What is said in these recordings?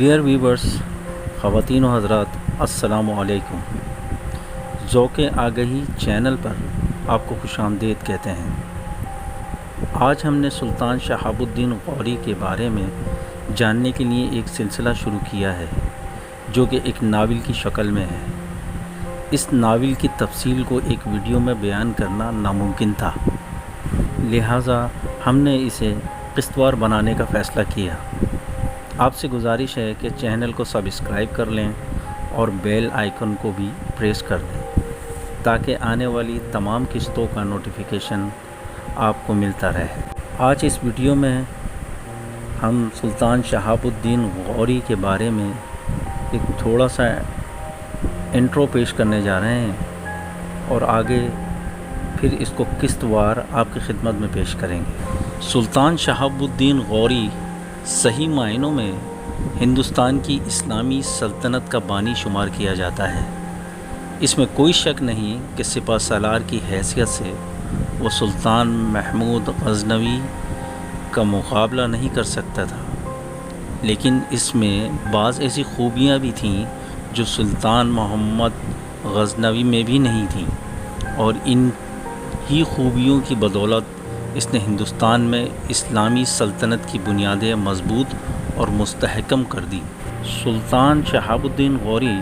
Dear viewers, خواتین و حضرات، السلام علیکم۔ ذوق آگہی چینل پر آپ کو خوش آمدید کہتے ہیں۔ آج ہم نے سلطان شہاب الدین غوری کے بارے میں جاننے کے لیے ایک سلسلہ شروع کیا ہے جو کہ ایک ناول کی شکل میں ہے۔ اس ناول کی تفصیل کو ایک ویڈیو میں بیان کرنا ناممکن تھا، لہٰذا ہم نے اسے قسط وار بنانے کا فیصلہ کیا۔ آپ سے گزارش ہے کہ چینل کو سبسکرائب کر لیں اور بیل آئیکن کو بھی پریس کر دیں تاکہ آنے والی تمام قسطوں کا نوٹیفیکیشن آپ کو ملتا رہے۔ آج اس ویڈیو میں ہم سلطان شہاب الدین غوری کے بارے میں ایک تھوڑا سا انٹرو پیش کرنے جا رہے ہیں اور آگے پھر اس کو قسط وار آپ کی خدمت میں پیش کریں گے۔ سلطان شہاب الدین غوری صحیح معنوں میں ہندوستان کی اسلامی سلطنت کا بانی شمار کیا جاتا ہے۔ اس میں کوئی شک نہیں کہ سپہ سالار کی حیثیت سے وہ سلطان محمود غزنوی کا مقابلہ نہیں کر سکتا تھا، لیکن اس میں بعض ایسی خوبیاں بھی تھیں جو سلطان محمد غزنوی میں بھی نہیں تھیں، اور ان ہی خوبیوں کی بدولت اس نے ہندوستان میں اسلامی سلطنت کی بنیادیں مضبوط اور مستحکم کر دی۔ سلطان شہاب الدین غوری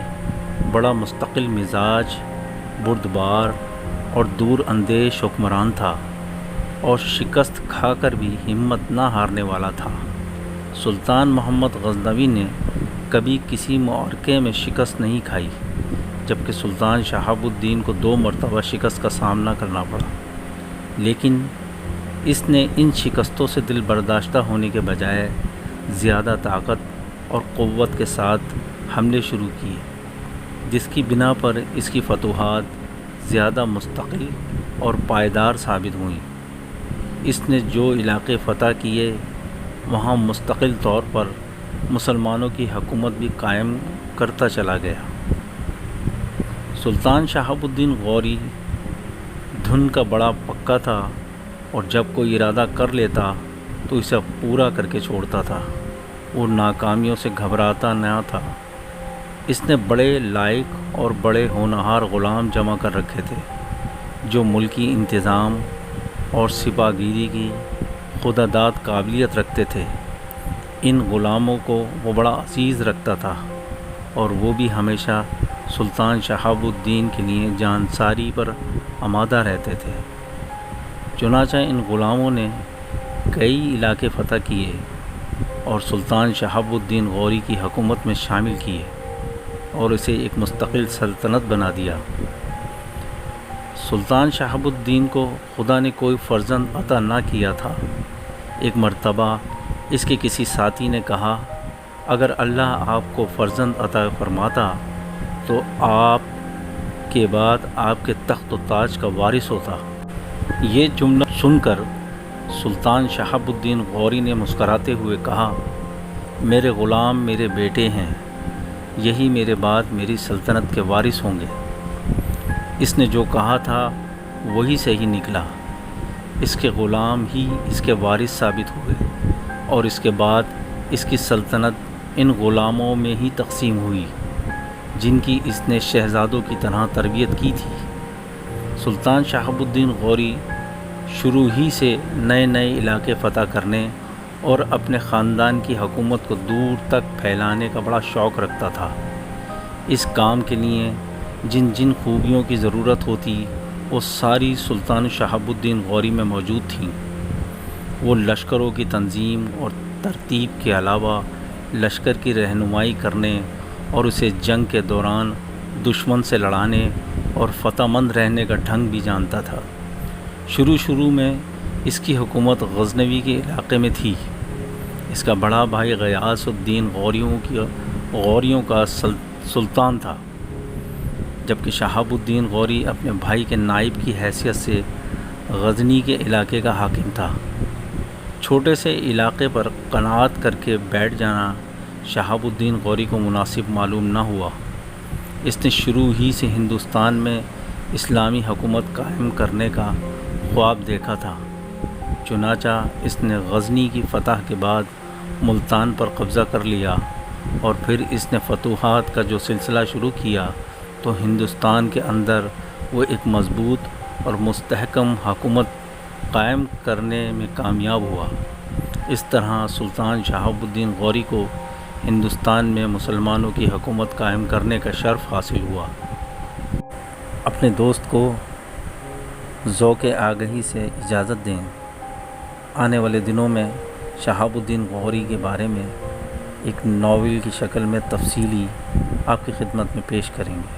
بڑا مستقل مزاج، بردبار اور دور اندیش حکمران تھا، اور شکست کھا کر بھی ہمت نہ ہارنے والا تھا۔ سلطان محمد غزنوی نے کبھی کسی معرکے میں شکست نہیں کھائی، جبکہ سلطان شہاب الدین کو 2 مرتبہ شکست کا سامنا کرنا پڑا، لیکن اس نے ان شکستوں سے دل برداشتہ ہونے کے بجائے زیادہ طاقت اور قوت کے ساتھ حملے شروع کیے، جس کی بنا پر اس کی فتوحات زیادہ مستقل اور پائیدار ثابت ہوئیں۔ اس نے جو علاقے فتح کیے وہاں مستقل طور پر مسلمانوں کی حکومت بھی قائم کرتا چلا گیا۔ سلطان شہاب الدین غوری دھن کا بڑا پکا تھا، اور جب کوئی ارادہ کر لیتا تو اسے پورا کر کے چھوڑتا تھا۔ وہ ناکامیوں سے گھبراتا نہ تھا۔ اس نے بڑے لائق اور بڑے ہونہار غلام جمع کر رکھے تھے جو ملکی انتظام اور سپہ گیری کی خودداد قابلیت رکھتے تھے۔ ان غلاموں کو وہ بڑا عزیز رکھتا تھا، اور وہ بھی ہمیشہ سلطان شہاب الدین کے لیے جانساری پر آمادہ رہتے تھے۔ چنانچہ ان غلاموں نے کئی علاقے فتح کیے اور سلطان شہاب الدین غوری کی حکومت میں شامل کیے اور اسے ایک مستقل سلطنت بنا دیا۔ سلطان شہاب الدین کو خدا نے کوئی فرزند عطا نہ کیا تھا۔ ایک مرتبہ اس کے کسی ساتھی نے کہا، اگر اللہ آپ کو فرزند عطا فرماتا تو آپ کے بعد آپ کے تخت و تاج کا وارث ہوتا۔ یہ جملہ سن کر سلطان شہاب الدین غوری نے مسکراتے ہوئے کہا، میرے غلام میرے بیٹے ہیں، یہی میرے بعد میری سلطنت کے وارث ہوں گے۔ اس نے جو کہا تھا وہی صحیح نکلا۔ اس کے غلام ہی اس کے وارث ثابت ہوئے، اور اس کے بعد اس کی سلطنت ان غلاموں میں ہی تقسیم ہوئی جن کی اس نے شہزادوں کی طرح تربیت کی تھی۔ سلطان شہاب الدین غوری شروع ہی سے نئے نئے علاقے فتح کرنے اور اپنے خاندان کی حکومت کو دور تک پھیلانے کا بڑا شوق رکھتا تھا۔ اس کام کے لیے جن جن خوبیوں کی ضرورت ہوتی وہ ساری سلطان شہاب الدین غوری میں موجود تھیں۔ وہ لشکروں کی تنظیم اور ترتیب کے علاوہ لشکر کی رہنمائی کرنے اور اسے جنگ کے دوران دشمن سے لڑانے اور فتح مند رہنے کا ڈھنگ بھی جانتا تھا۔ شروع میں اس کی حکومت غزنوی کے علاقے میں تھی۔ اس کا بڑا بھائی غیاث الدین غوریوں کا سلطان تھا، جبکہ شہاب الدین غوری اپنے بھائی کے نائب کی حیثیت سے غزنی کے علاقے کا حاکم تھا۔ چھوٹے سے علاقے پر قناعت کر کے بیٹھ جانا شہاب الدین غوری کو مناسب معلوم نہ ہوا۔ اس نے شروع ہی سے ہندوستان میں اسلامی حکومت قائم کرنے کا خواب دیکھا تھا۔ چنانچہ اس نے غزنی کی فتح کے بعد ملتان پر قبضہ کر لیا اور پھر اس نے فتوحات کا جو سلسلہ شروع کیا تو ہندوستان کے اندر وہ ایک مضبوط اور مستحکم حکومت قائم کرنے میں کامیاب ہوا۔ اس طرح سلطان شہاب الدین غوری کو ہندوستان میں مسلمانوں کی حکومت قائم کرنے کا شرف حاصل ہوا۔ اپنے دوست کو ذوق آگہی سے اجازت دیں، آنے والے دنوں میں شہاب الدین غوری کے بارے میں ایک ناول کی شکل میں تفصیلی آپ کی خدمت میں پیش کریں گے۔